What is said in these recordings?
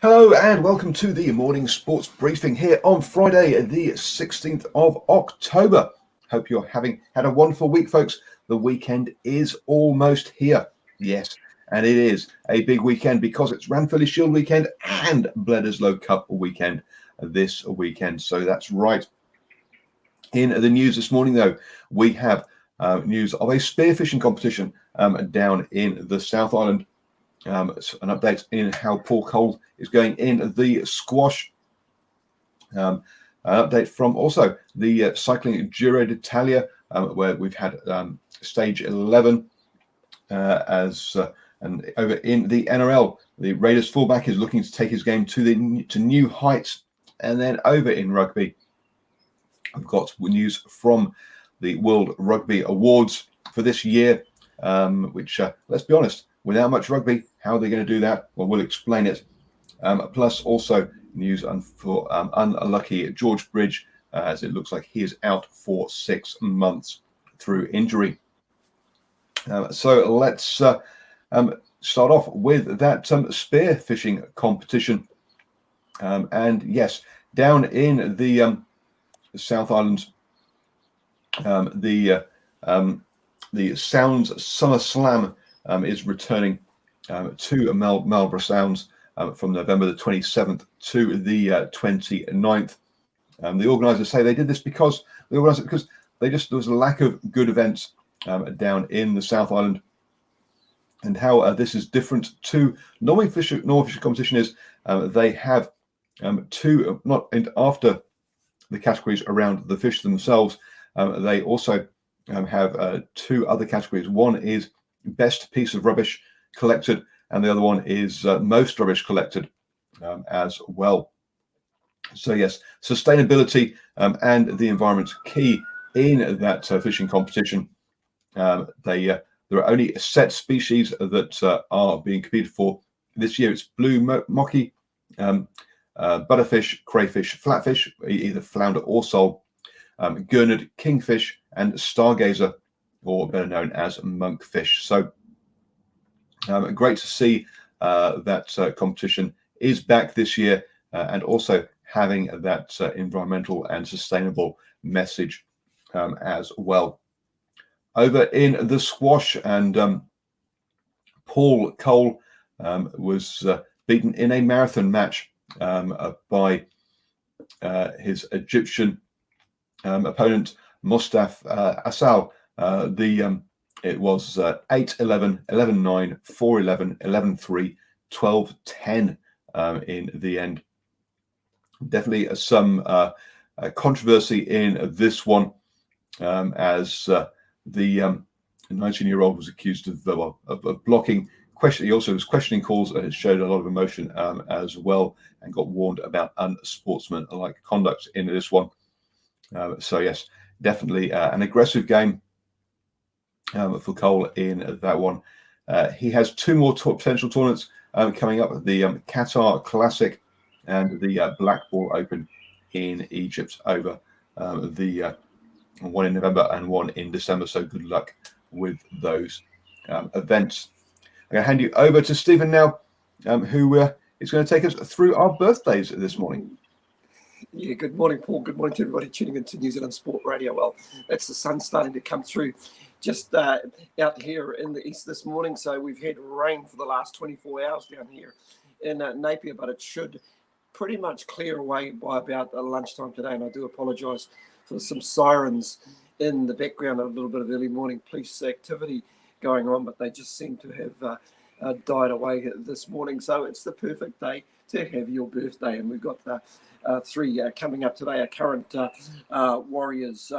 Hello and welcome to the morning sports briefing here on Friday, the 16th of October. Hope you're having had a wonderful week, folks. The weekend is almost here. Yes, and it is a big weekend because it's Ranfurly Shield weekend and Bledisloe Cup weekend this weekend. So that's right. In the news this morning, though, we have news of a spearfishing competition down in the South Island. An update in how Paul Cole is going in the squash. An update from also the cycling Giro d'Italia, where we've had stage 11 and over in the NRL, the Raiders fullback is looking to take his game to new heights. And then over in rugby, I've got news from the World Rugby Awards for this year, which, let's be honest, without much rugby, how are they going to do that? Well, we'll explain it. Plus, also news for unlucky George Bridge, as it looks like he is out for 6 months through injury. So let's start off with that spearfishing competition. And yes, down in the South Island, the Sounds Summer Slam is returning to Marlborough Sounds from November the 27th to the 29th. The organisers say they did this because there was a lack of good events down in the South Island, and how this is different to normal fishing competition is they have two after the categories around the fish themselves. They also have two other categories. One is best piece of rubbish collected, and the other one is most rubbish collected as well. So yes, sustainability and the environment key in that fishing competition. There are only set species that are being competed for this year. It's blue mocky, butterfish, crayfish, flatfish, either flounder or sole, gurnard, kingfish, and stargazer, or better known as monkfish. So great to see that competition is back this year, and also having that environmental and sustainable message as well. Over in the squash, and Paul Cole was beaten in a marathon match by his Egyptian opponent Mustaf Asal. It was 8-11, 11-9, 4-11, 11-3, 12-10 in the end. Definitely some controversy in this one, as the 19-year-old was accused of blocking. He also was questioning calls and showed a lot of emotion as well, and got warned about unsportsmanlike conduct in this one. So yes, definitely an aggressive game for Cole in that one. He has two more potential tournaments coming up: the Qatar Classic and the Black Ball Open in Egypt over the one in November and one in December. So good luck with those events. I'm going to hand you over to Stephen now, who is going to take us through our birthdays this morning. Yeah, good morning, Paul. Good morning to everybody tuning into New Zealand Sport Radio. Well, it's the sun starting to come through just out here in the east this morning. So we've had rain for the last 24 hours down here in Napier, but it should pretty much clear away by about lunchtime today. And I do apologise for some sirens in the background, a little bit of early morning police activity going on, but they just seem to have died away this morning. So it's the perfect day to have your birthday. And we've got three coming up today: a current Warriors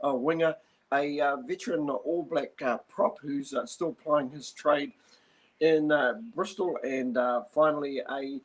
winger, a veteran All Black prop who's still plying his trade in Bristol, and finally a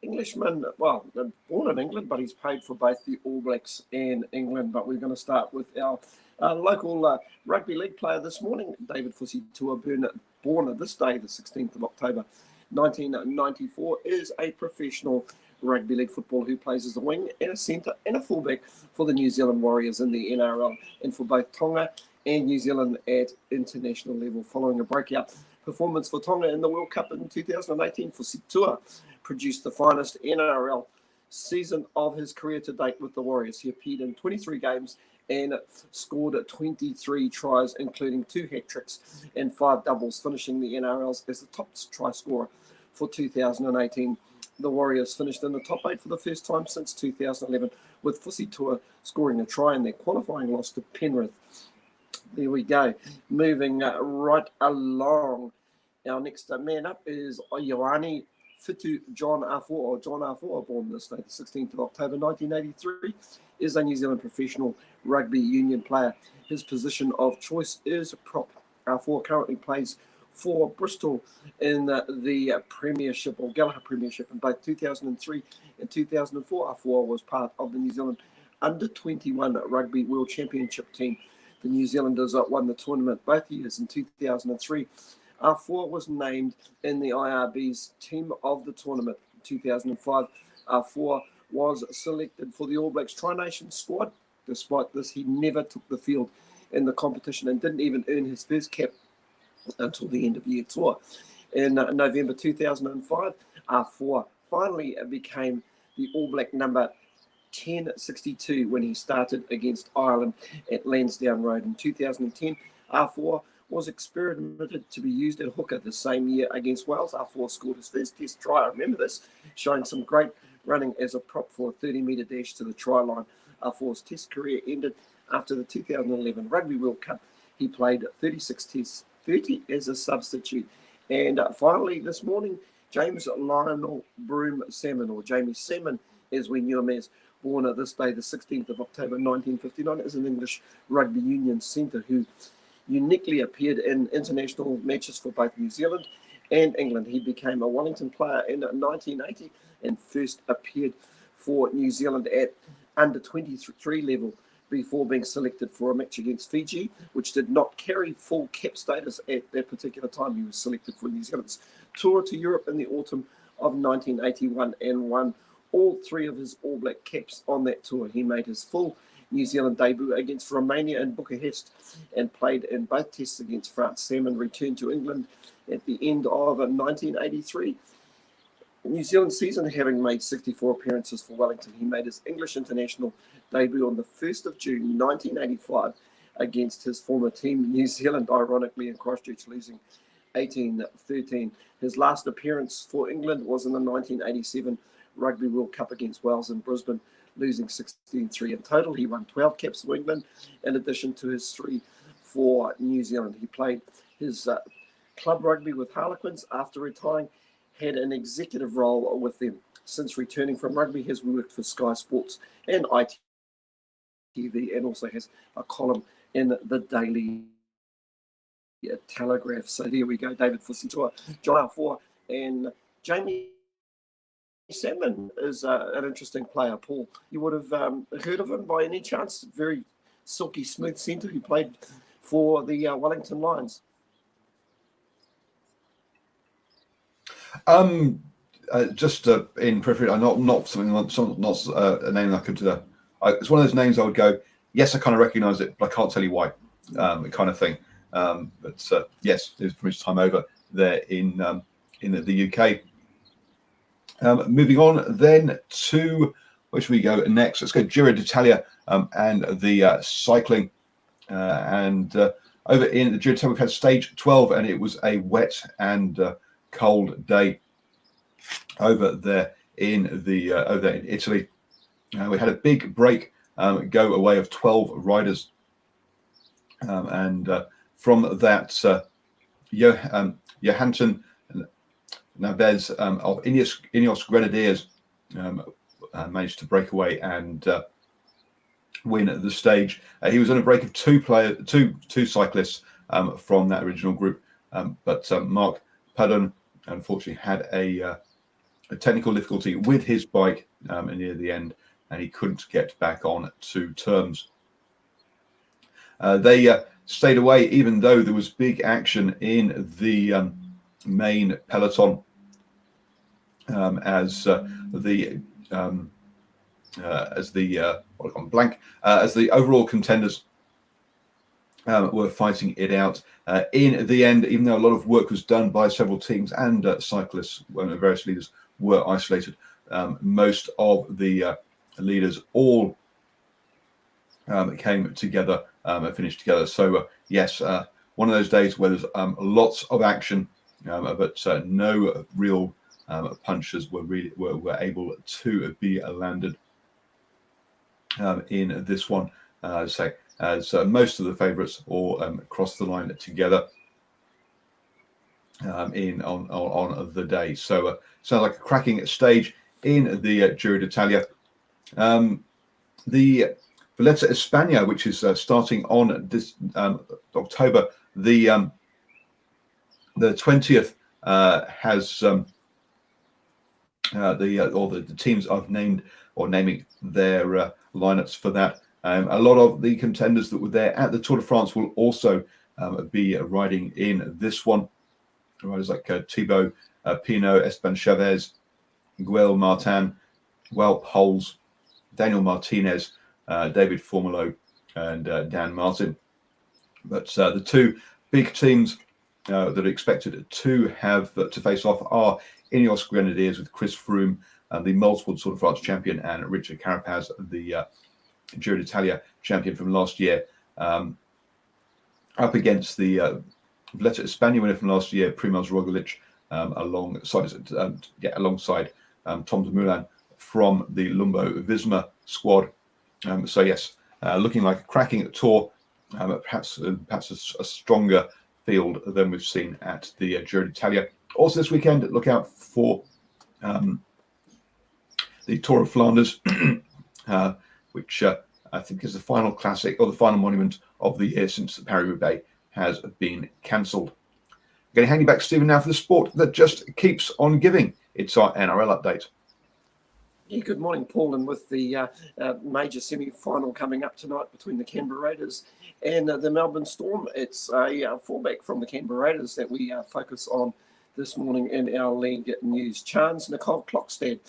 Englishman, well, born in England, but he's played for both the All Blacks and England. But we're going to start with our local rugby league player this morning, David Fusitua, born on this day, the 16th of October, 1994, is a professional rugby league footballer who plays as a wing and a centre and a fullback for the New Zealand Warriors in the NRL and for both Tonga and New Zealand at international level. Following a breakout performance for Tonga in the World Cup in 2018, Fusitua produced the finest NRL season of his career to date with the Warriors. He appeared in 23 games and scored 23 tries, including 2 hat-tricks and 5 doubles, finishing the NRLs as the top try scorer for 2018. The Warriors finished in the top 8 for the first time since 2011, with Fusitu'a scoring a try in their qualifying loss to Penrith. There we go. Moving right along. Our next man up is Ioane Fitu John Afoa, born this day, the 16th of October 1983, is a New Zealand professional rugby union player. His position of choice is prop. Afoa currently plays for Bristol in the Premiership, or Gallagher Premiership, in both 2003 and 2004. Afoa was part of the New Zealand Under-21 Rugby World Championship team. The New Zealanders won the tournament both years. In 2003, Afoa was named in the IRB's team of the tournament. In 2005, Afoa was selected for the All Blacks Tri-Nation squad. Despite this, he never took the field in the competition and didn't even earn his first cap until the end of year tour. In November 2005, Afoa finally became the All Black number 1062 when he started against Ireland at Lansdowne Road. In 2010, Afoa was experimented to be used at hooker. The same year against Wales, Afoa scored his first test try. I remember this, showing some great running as a prop for a 30-metre dash to the try line. Afoa's test career ended after the 2011 Rugby World Cup. He played 36 tests, 30 as a substitute. And finally this morning, James Lionel Broom Salmon, or Jamie Salmon as we knew him as, born this day, the 16th of October 1959, is an English rugby union centre who uniquely appeared in international matches for both New Zealand and England. He became a Wellington player in 1980 and first appeared for New Zealand at under 23 level before being selected for a match against Fiji, which did not carry full cap status at that particular time. He was selected for New Zealand's tour to Europe in the autumn of 1981 and won all 3 of his All Black caps on that tour. He made his full New Zealand debut against Romania in Bucharest and played in both tests against France. Salmon returned to England at the end of 1983. New Zealand season, having made 64 appearances for Wellington. He made his English international debut on the 1st of June 1985 against his former team, New Zealand, ironically in Christchurch, losing 18-13. His last appearance for England was in the 1987 Rugby World Cup against Wales in Brisbane, losing 16-3. In total, he won 12 caps for England, in addition to his 3 for New Zealand. He played his club rugby with Harlequins after retiring, had an executive role with them. Since returning from rugby, he has worked for Sky Sports and ITV, and also has a column in the Daily Telegraph. So there we go, David Fusitu'a, John Afoa, and Jamie Salmon is an interesting player, Paul. You would have heard of him by any chance? Very silky smooth centre who played for the Wellington Lions. Just in periphery, not something, not a name I could. It's one of those names I would go, yes, I kind of recognise it, but I can't tell you why, kind of thing. But yes, it was from his time over there in the UK. Moving on then to, where should we go next? Let's go Giro d'Italia and the cycling. And over in the Giro d'Italia, we've had stage 12, and it was a wet and cold day over there in Italy. We had a big break go away of 12 riders, and from that, Johansson Navez of Ineos Grenadiers managed to break away and win the stage. He was on a break of two cyclists from that original group, but Mark Padon unfortunately had a technical difficulty with his bike near the end, and he couldn't get back on to terms. They stayed away, even though there was big action in the main peloton, as the overall contenders were fighting it out. In the end, even though a lot of work was done by several teams and cyclists, various leaders were isolated. Most of the leaders all came together and finished together. So yes, one of those days where there's lots of action, but no real punches were able to be landed in this one. As most of the favourites all crossed the line together on the day. So sounds like a cracking stage in the Giro d'Italia. The Volta España, which is starting on this October the 20th, has the teams are named or naming their lineups for that. A lot of the contenders that were there at the Tour de France will also be riding in this one. Riders like Thibaut Pinot, Esteban Chavez, Guel Martin, Wout Poels, Daniel Martinez, David Formolo, and Dan Martin. But the two big teams that are expected to have to face off are Ineos Grenadiers with Chris Froome, the multiple Tour de France champion, and Richard Carapaz, the Giro d'Italia champion from last year, up against the Volta España winner from last year, Primož Roglič, alongside Tom Dumoulin from the Jumbo Visma squad. So yes, looking like a cracking tour, perhaps a stronger field than we've seen at the Giro d'Italia. Also this weekend, look out for the Tour of Flanders, which I think is the final classic or the final monument of the year since the Paris-Roubaix has been cancelled. I'm going to hand you back, Stephen, now for the sport that just keeps on giving. It's our NRL update. Yeah, good morning, Paul. And with the major semi-final coming up tonight between the Canberra Raiders and the Melbourne Storm, it's a fullback from the Canberra Raiders that we focus on this morning in our league news. Chance Nicole Klokstad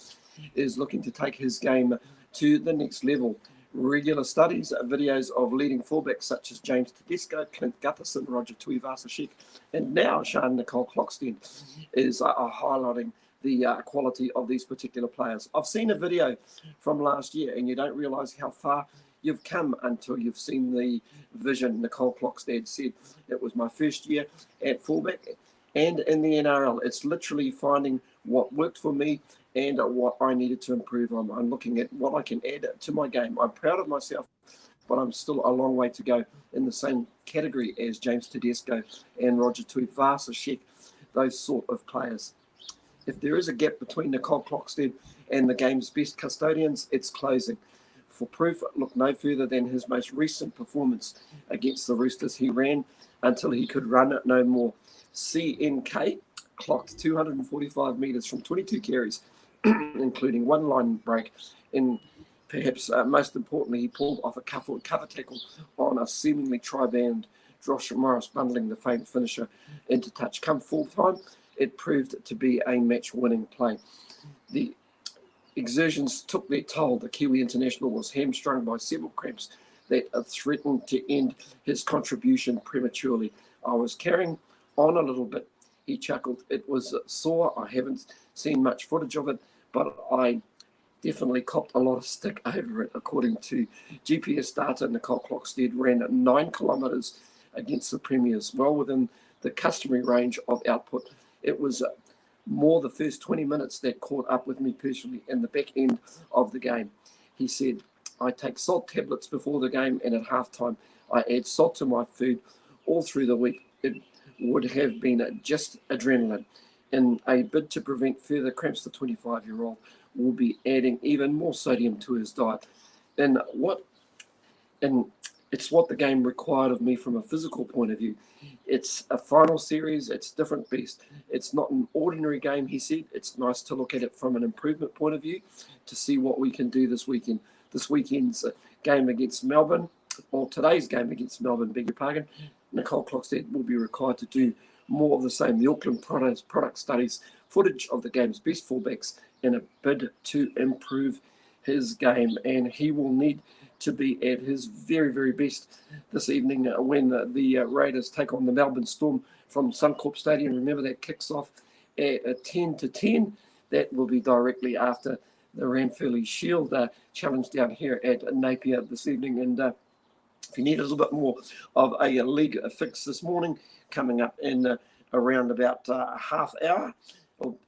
is looking to take his game to the next level. Regular studies, videos of leading fullbacks such as James Tedesco, Clint Gutherson, Roger Tuivasa-Sheck, and now Sian Nicole Klokstad is highlighting the quality of these particular players. I've seen a video from last year, and you don't realise how far you've come until you've seen the vision. Nicole Klokstad said, it was my first year at fullback and in the NRL. It's literally finding what worked for me and what I needed to improve on. I'm looking at what I can add to my game. I'm proud of myself, but I'm still a long way to go in the same category as James Tedesco and Roger Tuivasa-Sheck, those sort of players. If there is a gap between Nicole Klokstad and the game's best custodians, it's closing. For proof, look no further than his most recent performance against the Roosters. He ran until he could run no more. CNK clocked 245 metres from 22 carries, including one line break. And perhaps most importantly, he pulled off a cover tackle on a seemingly tri-band Josh Morris, bundling the famed finisher into touch. Come full time, it proved to be a match-winning play. The exertions took their toll. The Kiwi international was hamstrung by several cramps that threatened to end his contribution prematurely. I was carrying on a little bit, he chuckled. It was sore. I haven't seen much footage of it, but I definitely copped a lot of stick over it. According to GPS data, Nicole Klokstad ran 9 kilometres against the Premiers, well within the customary range of output. It was more the first 20 minutes that caught up with me personally in the back end of the game. He said, I take salt tablets before the game, and at halftime I add salt to my food all through the week. It would have been just adrenaline. In a bid to prevent further cramps, the 25-year-old will be adding even more sodium to his diet. And it's what the game required of me from a physical point of view. It's a final series. It's different beast. It's not an ordinary game, he said. It's nice to look at it from an improvement point of view to see what we can do this weekend. This weekend's game against Melbourne, or today's game against Melbourne, beg your pardon, Nicole Klokstad will be required to do more of the same. The Auckland product studies footage of the game's best fullbacks in a bid to improve his game, and he will need to be at his very, very best this evening when the Raiders take on the Melbourne Storm from Suncorp Stadium. Remember, that kicks off at 10 to 10. that will be directly after the Ranfurly Shield challenge down here at Napier this evening. And if you need a little bit more of a league fix this morning, coming up in around about half hour,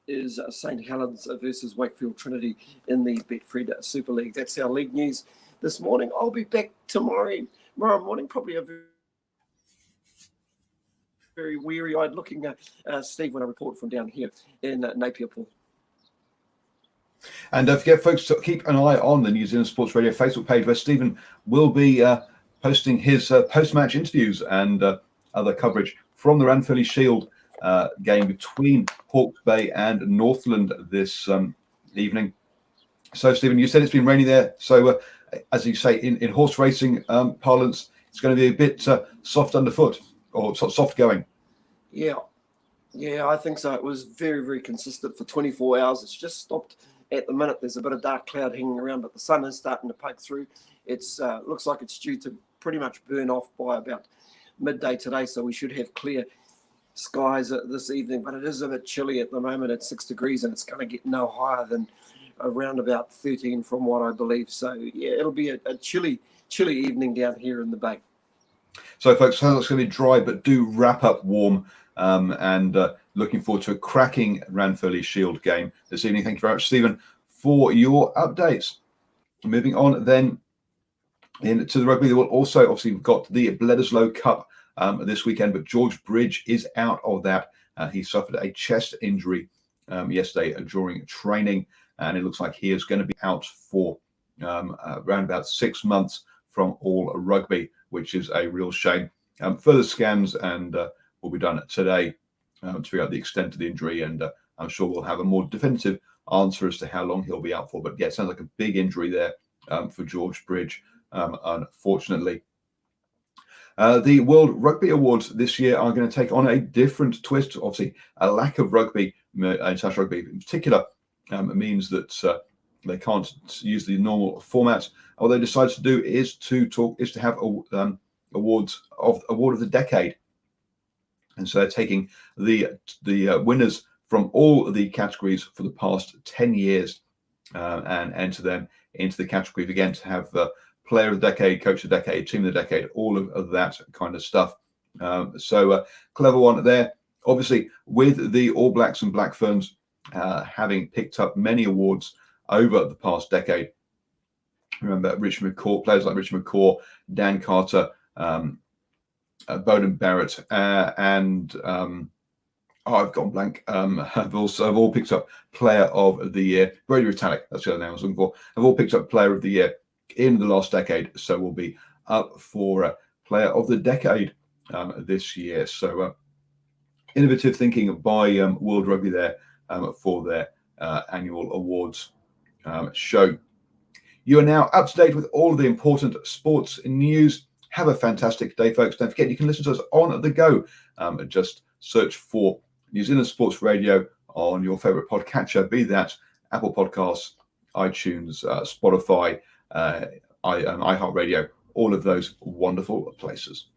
is St Helens versus Wakefield Trinity in the Betfred Super League. That's our league news this morning. I'll be back tomorrow morning, probably a very weary-eyed looking Steve when I report from down here in Napier, Paul. And don't forget, folks, to keep an eye on the New Zealand Sports Radio Facebook page, where Stephen will be posting his post-match interviews and other coverage from the Ranfurly Shield game between Hawke's Bay and Northland this evening. So, Stephen, you said it's been rainy there. So, as you say, in horse racing parlance, it's going to be a bit soft underfoot or soft going. Yeah, I think so. It was very, very consistent for 24 hours. It's just stopped at the minute. There's a bit of dark cloud hanging around, but the sun is starting to poke through. It's looks like it's due to pretty much burn off by about midday today, so we should have clear skies this evening. But it is a bit chilly at the moment at 6 degrees, and it's going to get no higher than around about 13 from what I believe. So, yeah, it'll be a chilly evening down here in the Bay. So, folks, it's going to be dry, but do wrap up warm. And looking forward to a cracking Ranfurly Shield game this evening. Thank you very much, Stephen, for your updates. Moving on then into the rugby, they will also obviously got the Bledisloe Cup this weekend, but George Bridge is out of that. He suffered a chest injury yesterday during training, and it looks like he is going to be out for around about 6 months from all rugby, which is a real shame. Further scans and will be done today to figure out the extent of the injury, and I'm sure we'll have a more definitive answer as to how long he'll be out for. But yeah, it sounds like a big injury there for George Bridge, unfortunately. The World Rugby Awards this year are going to take on a different twist. Obviously, a lack of rugby, international rugby in particular, means that they can't use the normal format. What they decided to do is to have award of the decade. And so they're taking the winners from all the categories for the past 10 years and enter them into the categories again to have player of the decade, coach of the decade, team of the decade, all of that kind of stuff. So clever one there. Obviously, with the All Blacks and Black Ferns having picked up many awards over the past decade. Remember Richard McCaw, players like Richard McCaw, Dan Carter, Bowden Barrett, and I've gone blank. Have all picked up Player of the Year. Brady Retallick, that's the other name I was looking for. Have all picked up Player of the Year in the last decade, so we'll be up for Player of the Decade this year. So innovative thinking by World Rugby there for their annual awards show. You are now up to date with all of the important sports news. Have a fantastic day, folks. Don't forget, you can listen to us on the go. Just search for New Zealand Sports Radio on your favourite podcatcher, be that Apple Podcasts, iTunes, Spotify, iHeartRadio, all of those wonderful places.